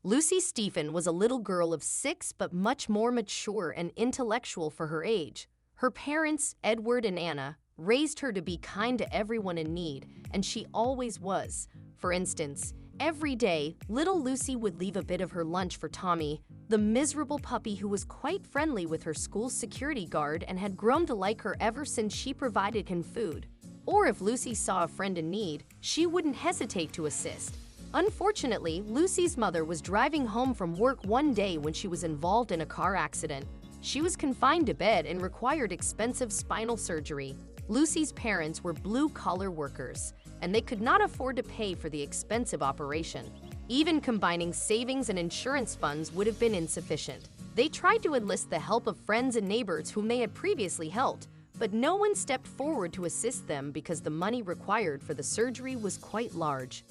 Lucy Stephen was a little girl of 6 but much more mature and intellectual for her age. Her parents, Edward and Anna, raised her to be kind to everyone in need, and she always was. For instance, every day, little Lucy would leave a bit of her lunch for Tommy, the miserable puppy who was quite friendly with her school's security guard and had grown to like her ever since she provided him food. Or if Lucy saw a friend in need, she wouldn't hesitate to assist. Unfortunately, Lucy's mother was driving home from work one day when she was involved in a car accident. She was confined to bed and required expensive spinal surgery. Lucy's parents were blue-collar workers, and they could not afford to pay for the expensive operation. Even combining savings and insurance funds would have been insufficient. They tried to enlist the help of friends and neighbors whom they had previously helped, but no one stepped forward to assist them because the money required for the surgery was quite large.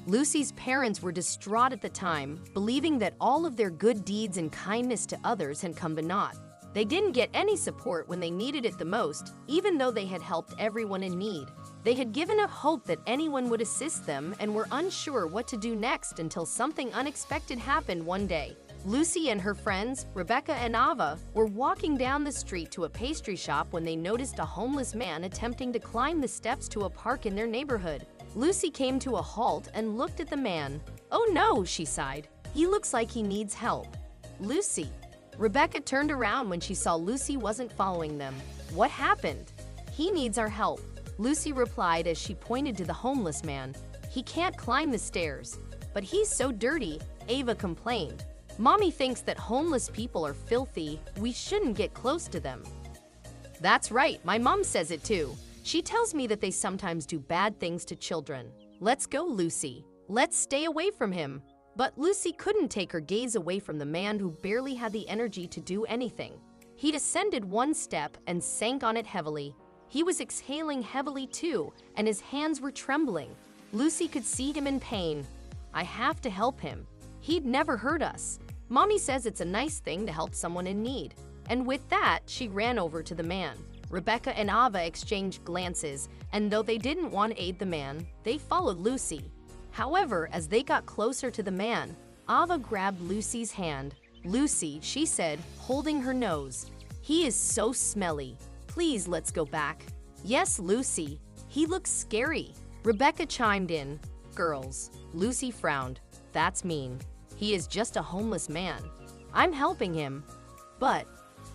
Lucy's parents were distraught at the time, believing that all of their good deeds and kindness to others had come to naught. They didn't get any support when they needed it the most, even though they had helped everyone in need. They had given up hope that anyone would assist them and were unsure what to do next until something unexpected happened one day. Lucy and her friends, Rebecca and Ava, were walking down the street to a pastry shop when they noticed a homeless man attempting to climb the steps to a park in their neighborhood. Lucy came to a halt and looked at the man. "Oh no," she sighed. "He looks like he needs help." "Lucy." Rebecca turned around when she saw Lucy wasn't following them. "What happened?" "He needs our help," Lucy replied as she pointed to the homeless man. "He can't climb the stairs." "But he's so dirty," Ava complained. "Mommy thinks that homeless people are filthy. We shouldn't get close to them." "That's right, my mom says it too. She tells me that they sometimes do bad things to children." "Let's go, Lucy. Let's stay away from him." But Lucy couldn't take her gaze away from the man who barely had the energy to do anything. He descended one step and sank on it heavily. He was exhaling heavily too, and his hands were trembling. Lucy could see him in pain. "I have to help him. He'd never hurt us. Mommy says it's a nice thing to help someone in need." And with that, she ran over to the man. Rebecca and Ava exchanged glances, and though they didn't want to aid the man, they followed Lucy. However, as they got closer to the man, Ava grabbed Lucy's hand. "Lucy," she said, holding her nose. "He is so smelly. Please, let's go back." "Yes, Lucy. He looks scary." Rebecca chimed in. "Girls." Lucy frowned. "That's mean. He is just a homeless man. I'm helping him." "But..."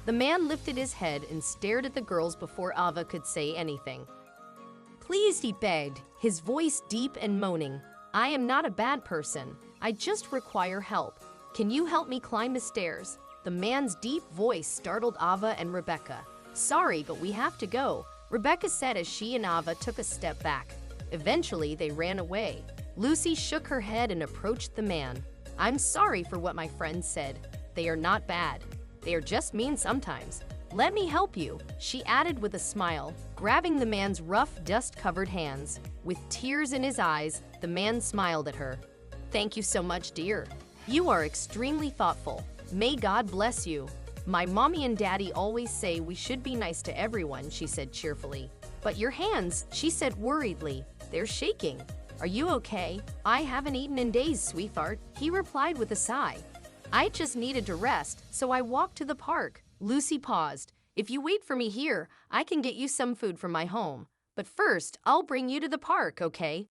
The man lifted his head and stared at the girls before Ava could say anything. "Please," he begged, his voice deep and moaning. "I am not a bad person. I just require help. Can you help me climb the stairs?" The man's deep voice startled Ava and Rebecca. "Sorry, but we have to go," Rebecca said as she and Ava took a step back. Eventually, they ran away. Lucy shook her head and approached the man. "I'm sorry for what my friends said. They are not bad. They are just mean sometimes. Let me help you," she added with a smile, grabbing the man's rough, dust-covered hands. With tears in his eyes, the man smiled at her. "Thank you so much, dear. You are extremely thoughtful. May God bless you." "My mommy and daddy always say we should be nice to everyone," she said cheerfully. "But your hands," she said worriedly, "they're shaking. Are you okay?" "I haven't eaten in days, sweetheart," he replied with a sigh. "I just needed to rest, so I walked to the park." Lucy paused. "If you wait for me here, I can get you some food from my home. But first, I'll bring you to the park, okay?"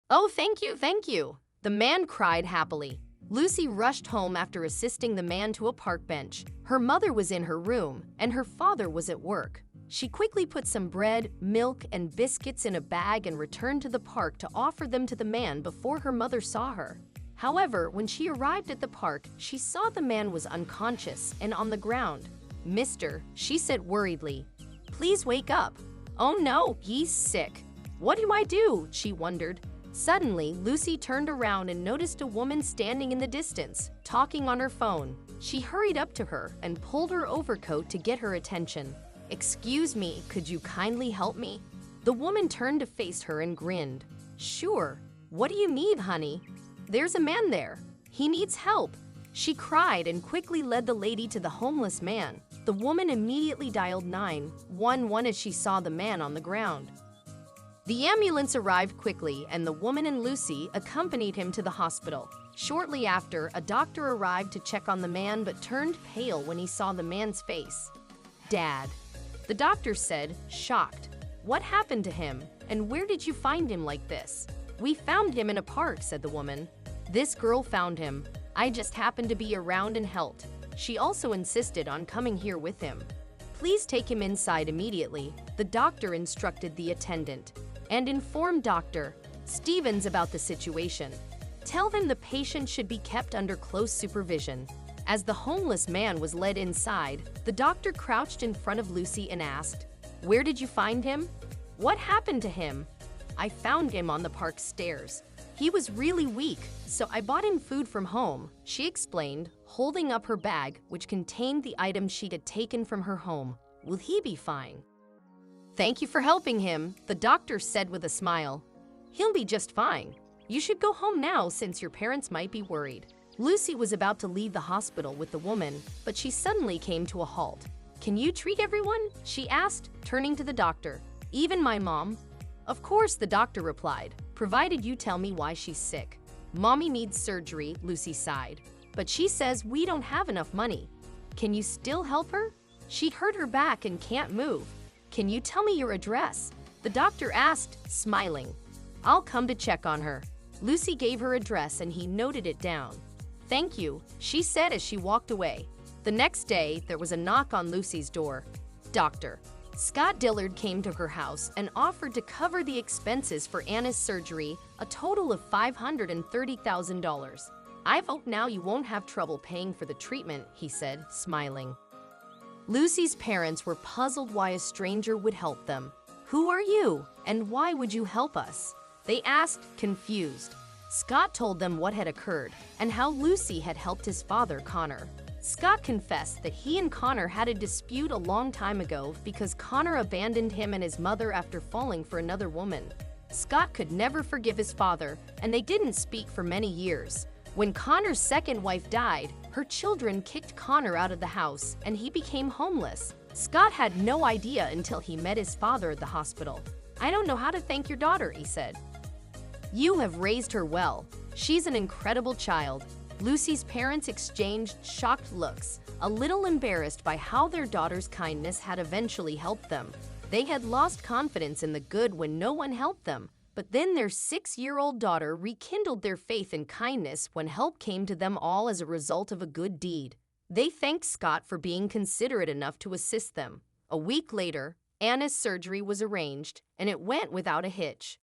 "Oh, thank you, thank you," the man cried happily. Lucy rushed home after assisting the man to a park bench. Her mother was in her room, and her father was at work. She quickly put some bread, milk, and biscuits in a bag and returned to the park to offer them to the man before her mother saw her. However, when she arrived at the park, she saw the man was unconscious and on the ground. "Mister," she said worriedly, "please wake up." "Oh no, he's sick." "What do I do?" she wondered. Suddenly, Lucy turned around and noticed a woman standing in the distance, talking on her phone. She hurried up to her and pulled her overcoat to get her attention. "Excuse me, could you kindly help me?" The woman turned to face her and grinned. "Sure. What do you need, honey?" "There's a man there. He needs help," she cried and quickly led the lady to the homeless man. The woman immediately dialed 911 as she saw the man on the ground. The ambulance arrived quickly, and the woman and Lucy accompanied him to the hospital. Shortly after, a doctor arrived to check on the man but turned pale when he saw the man's face. "Dad," the doctor said, shocked. "What happened to him? And where did you find him like this?" "We found him in a park," said the woman. "This girl found him. I just happened to be around and helped. She also insisted on coming here with him." "Please take him inside immediately," the doctor instructed the attendant, and informed Dr. Stevens about the situation. "Tell them the patient should be kept under close supervision." As the homeless man was led inside, the doctor crouched in front of Lucy and asked, "Where did you find him? What happened to him?" "I found him on the park stairs. He was really weak, so I bought him food from home," she explained, holding up her bag, which contained the items she had taken from her home. "Will he be fine?" "Thank you for helping him," the doctor said with a smile. "He'll be just fine. You should go home now since your parents might be worried." Lucy was about to leave the hospital with the woman, but she suddenly came to a halt. "Can you treat everyone?" she asked, turning to the doctor. "Even my mom?" "Of course," the doctor replied, "provided you tell me why she's sick." "Mommy needs surgery," Lucy sighed, "but she says we don't have enough money." "Can you still help her? She hurt her back and can't move." "Can you tell me your address?" the doctor asked, smiling. "I'll come to check on her." Lucy gave her address and he noted it down. "Thank you," she said as she walked away. The next day, there was a knock on Lucy's door. Dr. Scott Dillard came to her house and offered to cover the expenses for Anna's surgery, a total of $530,000. "I hope now you won't have trouble paying for the treatment," he said, smiling. Lucy's parents were puzzled why a stranger would help them. "Who are you, and why would you help us?" they asked, confused. Scott told them what had occurred and how Lucy had helped his father, Connor. Scott confessed that he and Connor had a dispute a long time ago because Connor abandoned him and his mother after falling for another woman. Scott could never forgive his father, and they didn't speak for many years. When Connor's second wife died, her children kicked Connor out of the house, and he became homeless. Scott had no idea until he met his father at the hospital. "I don't know how to thank your daughter," he said. "You have raised her well. She's an incredible child." Lucy's parents exchanged shocked looks, a little embarrassed by how their daughter's kindness had eventually helped them. They had lost confidence in the good when no one helped them, but then their 6-year-old daughter rekindled their faith in kindness when help came to them all as a result of a good deed. They thanked Scott for being considerate enough to assist them. A week later, Anna's surgery was arranged, and it went without a hitch.